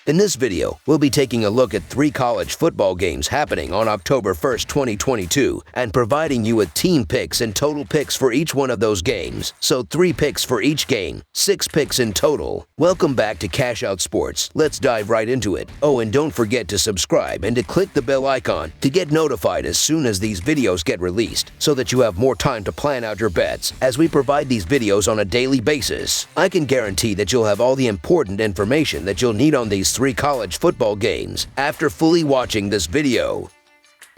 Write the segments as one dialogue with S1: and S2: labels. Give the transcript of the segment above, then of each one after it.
S1: In this video, we'll be taking a look at 3 college football games happening on October 1st, 2022, and providing you with team picks and total picks for each one of those games. So 3 picks for each game, 6 picks in total. Welcome back to Cash Out Sports. Let's dive right into it. Oh, and don't forget to subscribe and to click the bell icon to get notified as soon as these videos get released, so that you have more time to plan out your bets as we provide these videos on a daily basis. I can guarantee that you'll have all the important information that you'll need on these 3 college football games after fully watching this video.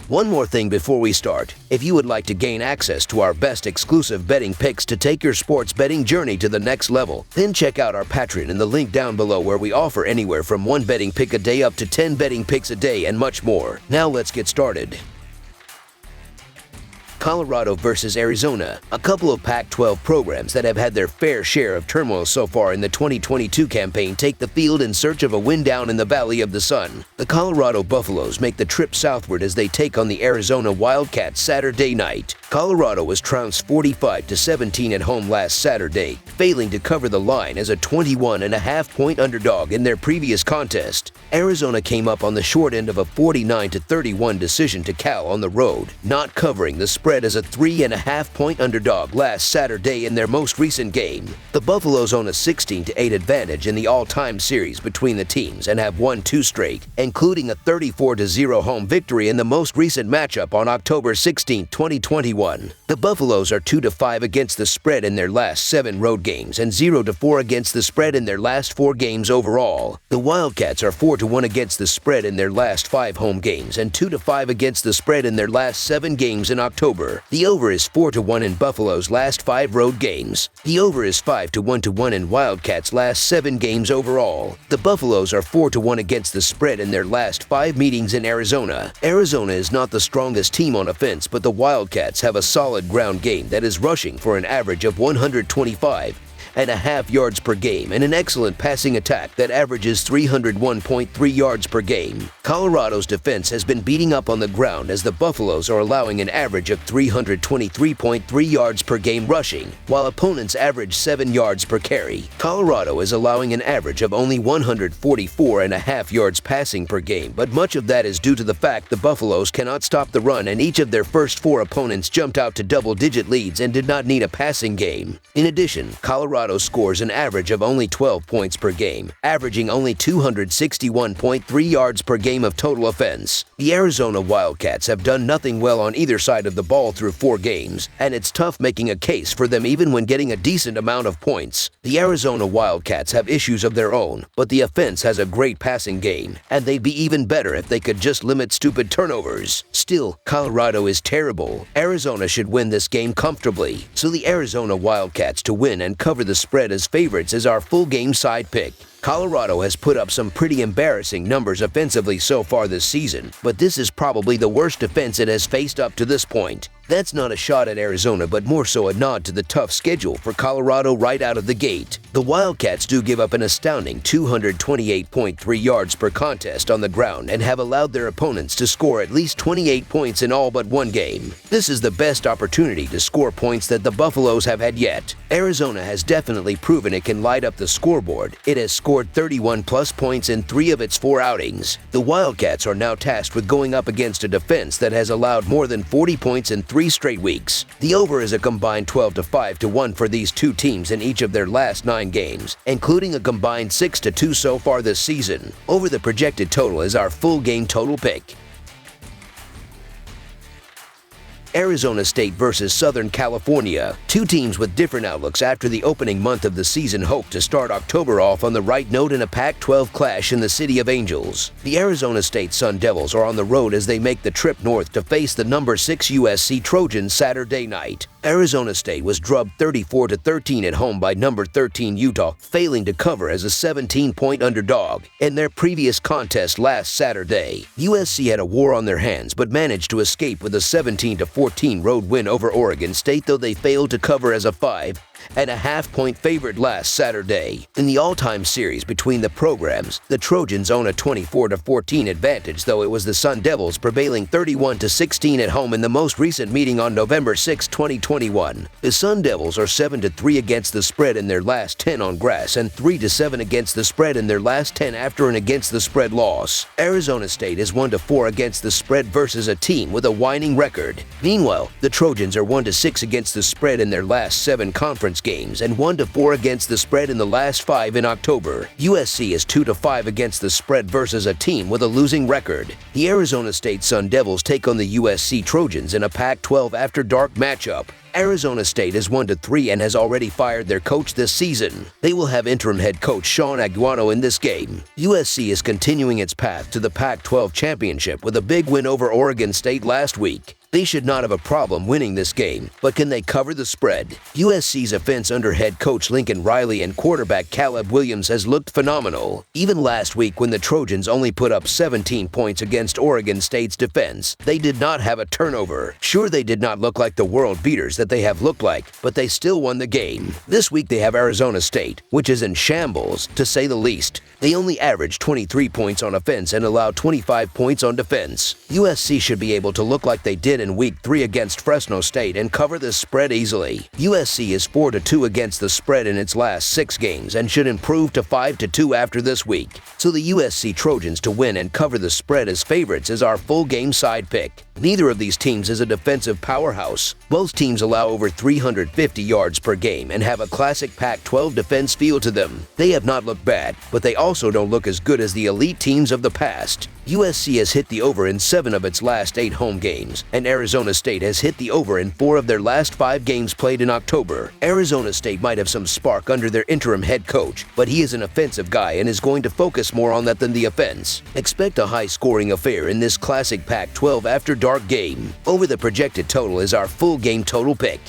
S1: One more thing before we start. If you would like to gain access to our best exclusive betting picks to take your sports betting journey to the next level, then check out our Patreon in the link down below, where we offer anywhere from 1 betting pick a day up to 10 betting picks a day and much more. Now let's get started. Colorado versus Arizona, a couple of Pac-12 programs that have had their fair share of turmoil so far in the 2022 campaign take the field in search of a win down in the Valley of the Sun. The Colorado Buffaloes make the trip southward as they take on the Arizona Wildcats Saturday night. Colorado was trounced 45-17 at home last Saturday, failing to cover the line as a 21.5-point underdog in their previous contest. Arizona came up on the short end of a 49-31 decision to Cal on the road, not covering the spread as a 3.5-point underdog last Saturday in their most recent game. The Buffaloes own a 16-8 advantage in the all-time series between the teams and have won 2 straight, including a 34-0 home victory in the most recent matchup on October 16, 2021. The Buffaloes are 2-5 against the spread in their last 7 road games and 0-4 against the spread in their last 4 games overall. The Wildcats are 4-1 against the spread in their last 5 home games and 2-5 against the spread in their last 7 games in October. The over is 4-1 in Buffalo's last 5 road games. The over is 5-1 in Wildcats' last 7 games overall. The Buffaloes are 4-1 against the spread in their last 5 meetings in Arizona. Arizona is not the strongest team on offense, but the Wildcats have a solid ground game that is rushing for an average of 125.5 yards per game and an excellent passing attack that averages 301.3 yards per game. Colorado's defense has been beating up on the ground as the Buffaloes are allowing an average of 323.3 yards per game rushing, while opponents average 7 yards per carry. Colorado is allowing an average of only 144.5 yards passing per game, but much of that is due to the fact the Buffaloes cannot stop the run, and each of their first 4 opponents jumped out to double-digit leads and did not need a passing game. In addition, Colorado scores an average of only 12 points per game, averaging only 261.3 yards per game of total offense. The Arizona Wildcats have done nothing well on either side of the ball through 4 games, and it's tough making a case for them even when getting a decent amount of points. The Arizona Wildcats have issues of their own, but the offense has a great passing game, and they'd be even better if they could just limit stupid turnovers. Still, Colorado is terrible. Arizona should win this game comfortably, so the Arizona Wildcats to win and cover the spread as favorites is our full game side pick. Colorado has put up some pretty embarrassing numbers offensively so far this season, but this is probably the worst defense it has faced up to this point. That's not a shot at Arizona, but more so a nod to the tough schedule for Colorado right out of the gate. The Wildcats do give up an astounding 228.3 yards per contest on the ground and have allowed their opponents to score at least 28 points in all but 1 game. This is the best opportunity to score points that the Buffaloes have had yet. Arizona has definitely proven it can light up the scoreboard. It has scored 31-plus points in 3 of its 4 outings. The Wildcats are now tasked with going up against a defense that has allowed more than 40 points in 3 straight weeks. The over is a combined 12-5-1 for these 2 teams in each of their last 9 games, including a combined 6-2 so far this season. Over the projected total is our full game total pick. Arizona State versus Southern California. 2 teams with different outlooks after the opening month of the season hope to start October off on the right note in a Pac-12 clash in the City of Angels. The Arizona State Sun Devils are on the road as they make the trip north to face the number 6 USC Trojans Saturday night. Arizona State was drubbed 34-13 at home by number 13 Utah, failing to cover as a 17-point underdog in their previous contest last Saturday. USC had a war on their hands but managed to escape with a 17-14 road win over Oregon State, though they failed to cover as a 5 and a half-point favorite last Saturday. In the all-time series between the programs, the Trojans own a 24-14 advantage, though it was the Sun Devils prevailing 31-16 at home in the most recent meeting on November 6, 2021. The Sun Devils are 7-3 against the spread in their last 10 on grass and 3-7 against the spread in their last 10 after an against the spread loss. Arizona State is 1-4 against the spread versus a team with a winning record. Meanwhile, the Trojans are 1-6 against the spread in their last 7 conference games and 1-4 against the spread in the last 5 in October. USC is 2-5 against the spread versus a team with a losing record. The Arizona State Sun Devils take on the USC Trojans in a Pac-12 After Dark matchup. Arizona State is 1-3 and has already fired their coach this season. They will have interim head coach Sean Aguano in this game. USC is continuing its path to the Pac-12 championship with a big win over Oregon State last week. They should not have a problem winning this game, but can they cover the spread? USC's offense under head coach Lincoln Riley and quarterback Caleb Williams has looked phenomenal. Even last week when the Trojans only put up 17 points against Oregon State's defense, they did not have a turnover. Sure, they did not look like the world beaters that they have looked like, but they still won the game. This week they have Arizona State, which is in shambles, to say the least. They only average 23 points on offense and allow 25 points on defense. USC should be able to look like they did in Week 3 against Fresno State and cover this spread easily. USC is 4-2 against the spread in its last 6 games and should improve to 5-2 after this week. So the USC Trojans to win and cover the spread as favorites is our full game side pick. Neither of these teams is a defensive powerhouse. Both teams allow over 350 yards per game and have a classic Pac-12 defense feel to them. They have not looked bad, but they also don't look as good as the elite teams of the past. USC has hit the over in 7 of its last 8 home games, and Arizona State has hit the over in 4 of their last 5 games played in October. Arizona State might have some spark under their interim head coach, but he is an offensive guy and is going to focus more on that than the offense. Expect a high-scoring affair in this classic Pac-12 After Dark game. Over the projected total is our full game total pick.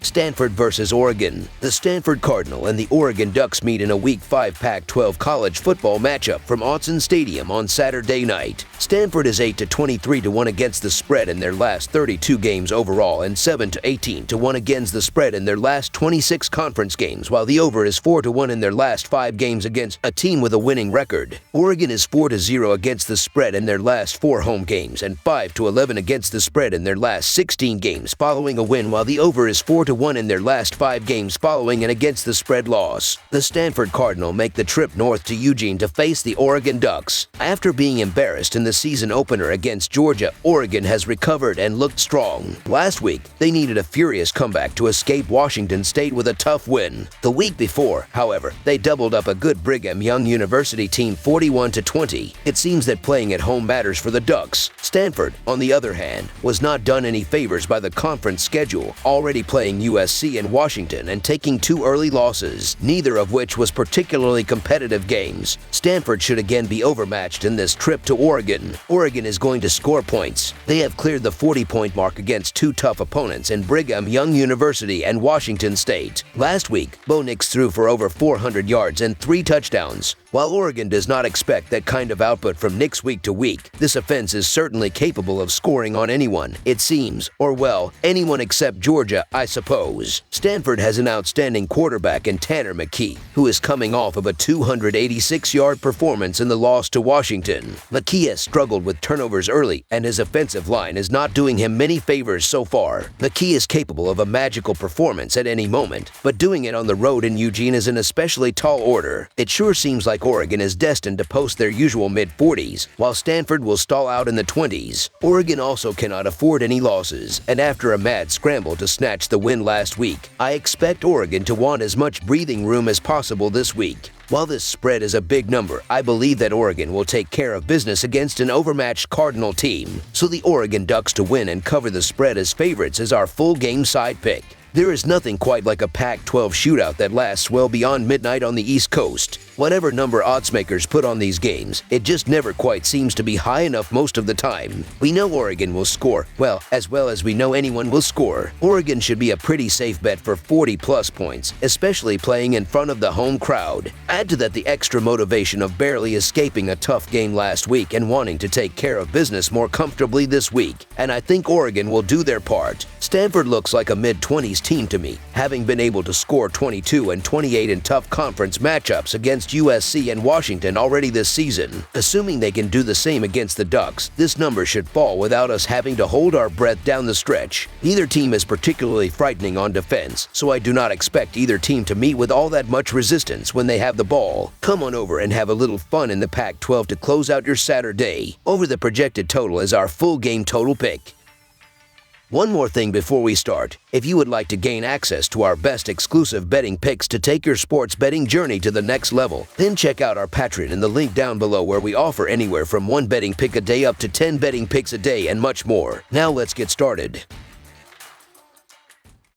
S1: Stanford versus Oregon. The Stanford Cardinal and the Oregon Ducks meet in a Week 5 Pac-12 college football matchup from Autzen Stadium on Saturday night. Stanford is 8-23-1 against the spread in their last 32 games overall and 7-18-1 against the spread in their last 26 conference games, while the over is 4-1 in their last 5 games against a team with a winning record. Oregon is 4-0 against the spread in their last 4 home games and 5-11 against the spread in their last 16 games following a win, while the over is 4-1 in their last 5 games following an against the spread loss. The Stanford Cardinal make the trip north to Eugene to face the Oregon Ducks. After being embarrassed in the season opener against Georgia, Oregon has recovered and looked strong. Last week, they needed a furious comeback to escape Washington State with a tough win. The week before, however, they doubled up a good Brigham Young University team 41-20. It seems that playing at home matters for the Ducks. Stanford, on the other hand, was not done any favors by the conference schedule, already playing USC and Washington and taking 2 early losses, neither of which was particularly competitive games. Stanford should again be overmatched in this trip to Oregon. Oregon is going to score points. They have cleared the 40-point mark against 2 tough opponents in Brigham Young University and Washington State. Last week, Bo Nix threw for over 400 yards and 3 touchdowns. While Oregon does not expect that kind of output from Nix week to week, this offense is certainly capable of scoring on anyone, it seems, or well, anyone except Georgia, I suppose. Stanford has an outstanding quarterback in Tanner McKee, who is coming off of a 286-yard performance in the loss to Washington. McKee has struggled with turnovers early, and his offensive line is not doing him many favors so far. McKee is capable of a magical performance at any moment, but doing it on the road in Eugene is an especially tall order. It sure seems like Oregon is destined to post their usual mid-40s, while Stanford will stall out in the 20s. Oregon also cannot afford any losses, and after a mad scramble to snatch the win last week, I expect Oregon to want as much breathing room as possible this week. While this spread is a big number, I believe that Oregon will take care of business against an overmatched Cardinal team. So the Oregon Ducks to win and cover the spread as favorites is our full game side pick. There is nothing quite like a Pac-12 shootout that lasts well beyond midnight on the East Coast. Whatever number oddsmakers put on these games, it just never quite seems to be high enough most of the time. We know Oregon will score, well as we know anyone will score. Oregon should be a pretty safe bet for 40-plus points, especially playing in front of the home crowd. Add to that the extra motivation of barely escaping a tough game last week and wanting to take care of business more comfortably this week, and I think Oregon will do their part. Stanford looks like a mid-20s team to me, having been able to score 22 and 28 in tough conference matchups against USC and Washington already this season. Assuming they can do the same against the Ducks, this number should fall without us having to hold our breath down the stretch. Neither team is particularly frightening on defense, so I do not expect either team to meet with all that much resistance when they have the ball. Come on over and have a little fun in the Pac-12 to close out your Saturday. Over the projected total is our full game total pick. One more thing before we start. If you would like to gain access to our best exclusive betting picks to take your sports betting journey to the next level, then check out our Patreon in the link down below where we offer anywhere from 1 betting pick a day up to 10 betting picks a day and much more. Now let's get started.